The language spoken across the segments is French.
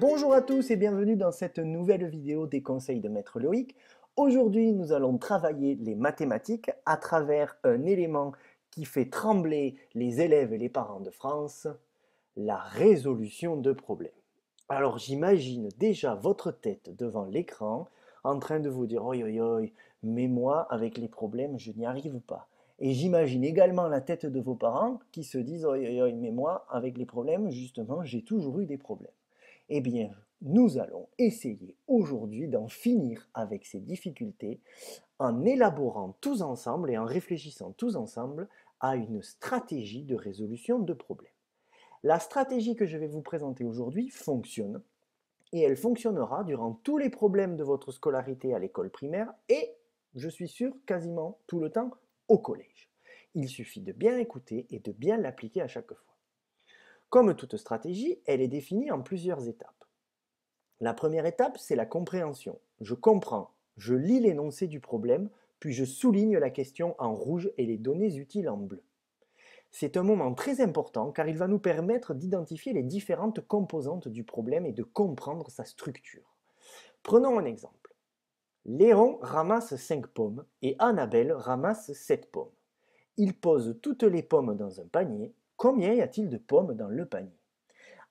Bonjour à tous et bienvenue dans cette nouvelle vidéo des conseils de Maître Loïc. Aujourd'hui, nous allons travailler les mathématiques à travers un élément qui fait trembler les élèves et les parents de France, la résolution de problèmes. Alors j'imagine déjà votre tête devant l'écran en train de vous dire « Oi, oi, oi, mais moi, avec les problèmes, je n'y arrive pas ». Et j'imagine également la tête de vos parents qui se disent « Oi, oi, oi, mais moi, avec les problèmes, justement, j'ai toujours eu des problèmes ». Eh bien, nous allons essayer aujourd'hui d'en finir avec ces difficultés en élaborant tous ensemble et en réfléchissant tous ensemble à une stratégie de résolution de problèmes. La stratégie que je vais vous présenter aujourd'hui fonctionne et elle fonctionnera durant tous les problèmes de votre scolarité à l'école primaire et, je suis sûr, quasiment tout le temps au collège. Il suffit de bien écouter et de bien l'appliquer à chaque fois. Comme toute stratégie, elle est définie en plusieurs étapes. La première étape, c'est la compréhension. Je comprends, je lis l'énoncé du problème, puis je souligne la question en rouge et les données utiles en bleu. C'est un moment très important car il va nous permettre d'identifier les différentes composantes du problème et de comprendre sa structure. Prenons un exemple. Léon ramasse 5 pommes et Annabelle ramasse 7 pommes. Il pose toutes les pommes dans un panier. Combien y a-t-il de pommes dans le panier?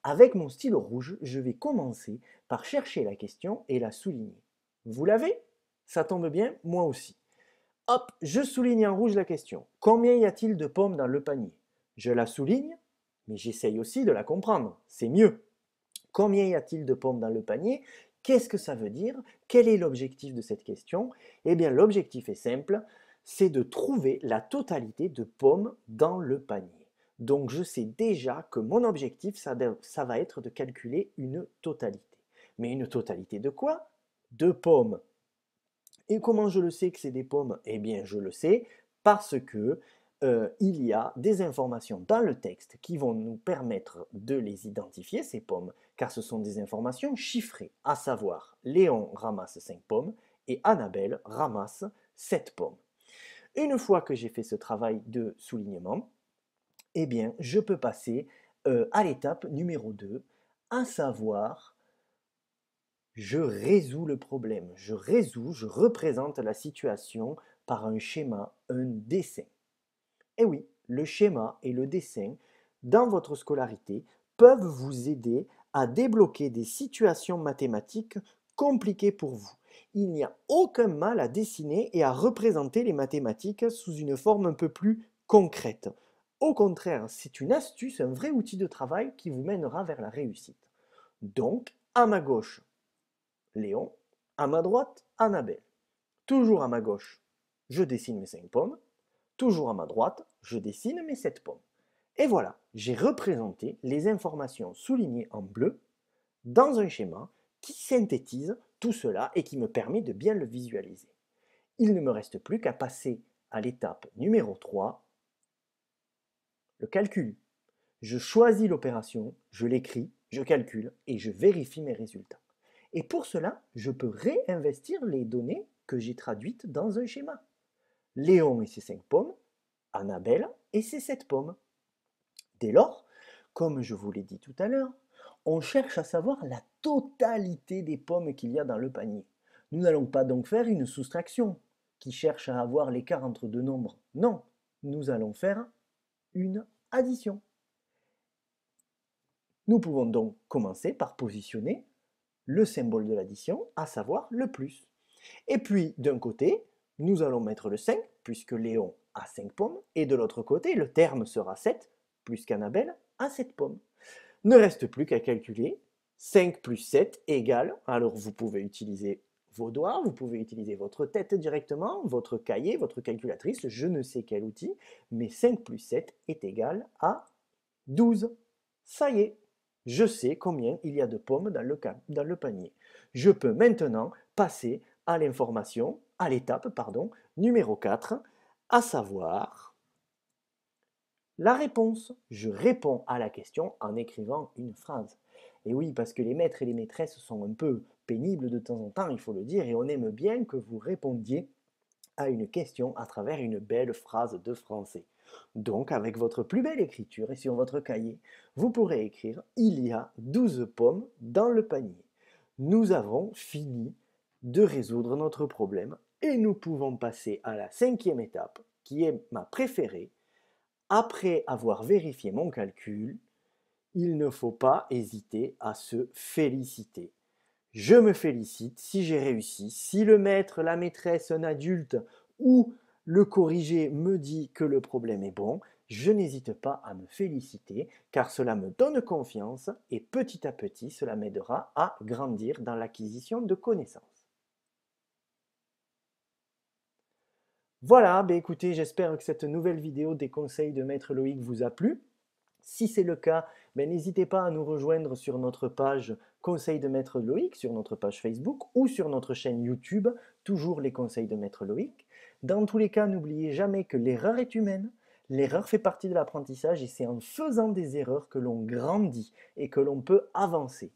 Avec mon stylo rouge, je vais commencer par chercher la question et la souligner. Vous l'avez? Ça tombe bien, moi aussi. Hop, je souligne en rouge la question. Combien y a-t-il de pommes dans le panier? Je la souligne, mais j'essaye aussi de la comprendre. C'est mieux. Combien y a-t-il de pommes dans le panier? Qu'est-ce que ça veut dire? Quel est l'objectif de cette question? Eh bien, l'objectif est simple, c'est de trouver la totalité de pommes dans le panier. Donc, je sais déjà que mon objectif, ça va être de calculer une totalité. Mais une totalité de quoi? De pommes. Et comment je le sais que c'est des pommes? Eh bien, je le sais parce que il y a des informations dans le texte qui vont nous permettre de les identifier, ces pommes, car ce sont des informations chiffrées, à savoir Léon ramasse 5 pommes et Annabelle ramasse 7 pommes. Une fois que j'ai fait ce travail de soulignement, eh bien, je peux passer à l'étape numéro 2, à savoir je résous le problème, je représente la situation par un schéma, un dessin. Et oui, le schéma et le dessin, dans votre scolarité, peuvent vous aider à débloquer des situations mathématiques compliquées pour vous. Il n'y a aucun mal à dessiner et à représenter les mathématiques sous une forme un peu plus concrète. Au contraire, c'est une astuce, un vrai outil de travail qui vous mènera vers la réussite. Donc, à ma gauche, Léon, à ma droite, Annabelle. Toujours à ma gauche, je dessine mes 5 pommes. Toujours à ma droite, je dessine mes 7 pommes. Et voilà, j'ai représenté les informations soulignées en bleu dans un schéma qui synthétise tout cela et qui me permet de bien le visualiser. Il ne me reste plus qu'à passer à l'étape numéro 3, le calcul. Je choisis l'opération, je l'écris, je calcule et je vérifie mes résultats. Et pour cela, je peux réinvestir les données que j'ai traduites dans un schéma. Léon et ses 5 pommes, Annabelle et ses 7 pommes. Dès lors, comme je vous l'ai dit tout à l'heure, on cherche à savoir la totalité des pommes qu'il y a dans le panier. Nous n'allons pas donc faire une soustraction qui cherche à avoir l'écart entre deux nombres. Non, nous allons faire une addition. Nous pouvons donc commencer par positionner le symbole de l'addition, à savoir le plus. Et puis, d'un côté, nous allons mettre le 5, puisque Léon a 5 pommes, et de l'autre côté, le terme sera 7, puisqu'Annabelle a 7 pommes. Ne reste plus qu'à calculer 5 plus 7 égale, alors vous pouvez utiliser vos doigts, vous pouvez utiliser votre tête directement, votre cahier, votre calculatrice, je ne sais quel outil, mais 5 plus 7 est égal à 12. Ça y est, je sais combien il y a de pommes dans le panier. Je peux maintenant passer à l'information, à l'étape, numéro 4, à savoir la réponse. Je réponds à la question en écrivant une phrase. Et oui, parce que les maîtres et les maîtresses sont un peu pénibles de temps en temps, il faut le dire, et on aime bien que vous répondiez à une question à travers une belle phrase de français. Donc, avec votre plus belle écriture et sur votre cahier, vous pourrez écrire «Il y a 12 pommes dans le panier». Nous avons fini de résoudre notre problème et nous pouvons passer à la cinquième étape, qui est ma préférée. Après avoir vérifié mon calcul, il ne faut pas hésiter à se féliciter. Je me félicite si j'ai réussi. Si le maître, la maîtresse, un adulte ou le corrigé me dit que le problème est bon, je n'hésite pas à me féliciter car cela me donne confiance et petit à petit cela m'aidera à grandir dans l'acquisition de connaissances. Voilà, ben écoutez, j'espère que cette nouvelle vidéo des conseils de Maître Loïc vous a plu. Si c'est le cas, ben n'hésitez pas à nous rejoindre sur notre page Conseils de Maître Loïc, sur notre page Facebook ou sur notre chaîne YouTube, toujours les conseils de Maître Loïc. Dans tous les cas, n'oubliez jamais que l'erreur est humaine, l'erreur fait partie de l'apprentissage et c'est en faisant des erreurs que l'on grandit et que l'on peut avancer.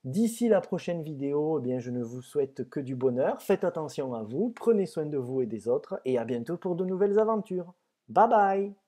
D'ici la prochaine vidéo, eh bien, je ne vous souhaite que du bonheur, faites attention à vous, prenez soin de vous et des autres et à bientôt pour de nouvelles aventures. Bye bye!